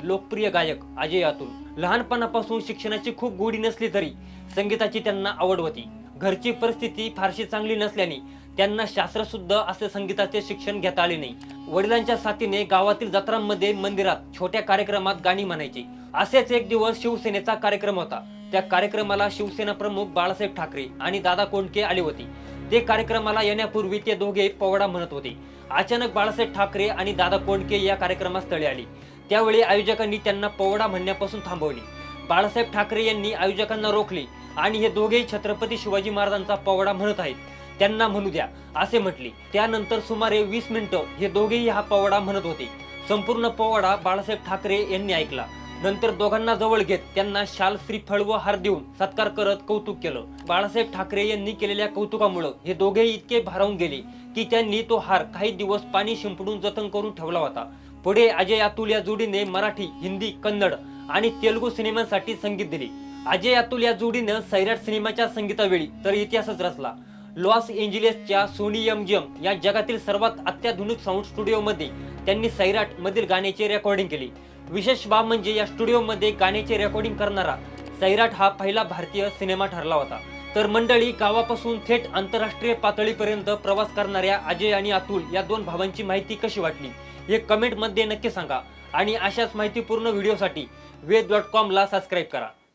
लोकप्रिय गायक अजय अतुल। लहानपणापासून शिक्षणाची खूप गोडी नसली तरी संगीताची त्यांना आवड होती। घरची परिस्थिती फारशी चांगली नसल्याने त्यांना शास्त्रशुद्ध असे संगीताचे शिक्षण घेता आले नाही। वडिलांच्या साथीने गावातील जत्रांमध्ये मंदिरात छोट्या कार्यक्रमात गाणी म्हणायचे। असेच एक दिवस शिवसेनेचा कार्यक्रम होता। त्या कार्यक्रमाला शिवसेना प्रमुख बाळासाहेब ठाकरे आणि दादा कोंडके आले होते। ते कार्यक्रमाला येण्यापूर्वी ते दोघे पोवाडा म्हणत होते। अचानक बाळासाहेब ठाकरे आणि दादा कोंडके या कार्यक्रमास्थळी आले। त्यावेळी आयोजकांनी त्यांना पोवाडा म्हणण्यापासून थांबवले। बाळासाहेब ठाकरे यांनी आयोजकांना रोखले आणि हे दोघेही छत्रपती शिवाजी महाराजांचा पोवाडा म्हणत आहेत, त्यांना म्हणू द्या असे म्हटले। त्यानंतर सुमारे 20 मिनिटं हे दोघेही हा पोवाडा म्हणत होते। संपूर्ण पोवाडा बाळासाहेब ठाकरे यांनी ऐकला। नंतर दोघांना जवळ घेत त्यांना शाल, श्रीफळ व हार देऊन सत्कार करत कौतुक केलं। बाळासाहेब ठाकरे यांनी केलेल्या कौतुकामुळे हे दोघेही इतके भारावून गेले की त्यांनी तो हार काही दिवस पाणी शिंपडून जतन करून ठेवला होता। पुढे अजय अतुल या जोडीने मराठी, हिंदी, कन्नड आणि तेलुगू सिनेमांसाठी संगीत दिले। अजय अतुल या जोडीने सैराट सिनेमाच्या संगीतावेळी तर इतिहासच रचला। लॉस एंजिल्सच्या सोनी MGM या जगातील सर्वात अत्याधुनिक साऊंड स्टुडिओमध्ये त्यांनी सैराट मधील गाण्याचे रेकॉर्डिंग केले। विशेष बाब म्हणजे या स्टुडिओमध्ये गाण्याचे रेकॉर्डिंग करणारा सैराट हा पहिला भारतीय सिनेमा ठरला होता। तर मंडळी, गावापासून थेट आंतरराष्ट्रीय पातळीपर्यंत प्रवास करणाऱ्या अजय आणि अतुल या दोन भावांची माहिती कशी वाटली हे कमेंट मध्ये नक्की सांगा आणि अशाच माहितीपूर्ण व्हिडिओसाठी वेद.com ला सबस्क्राईब करा।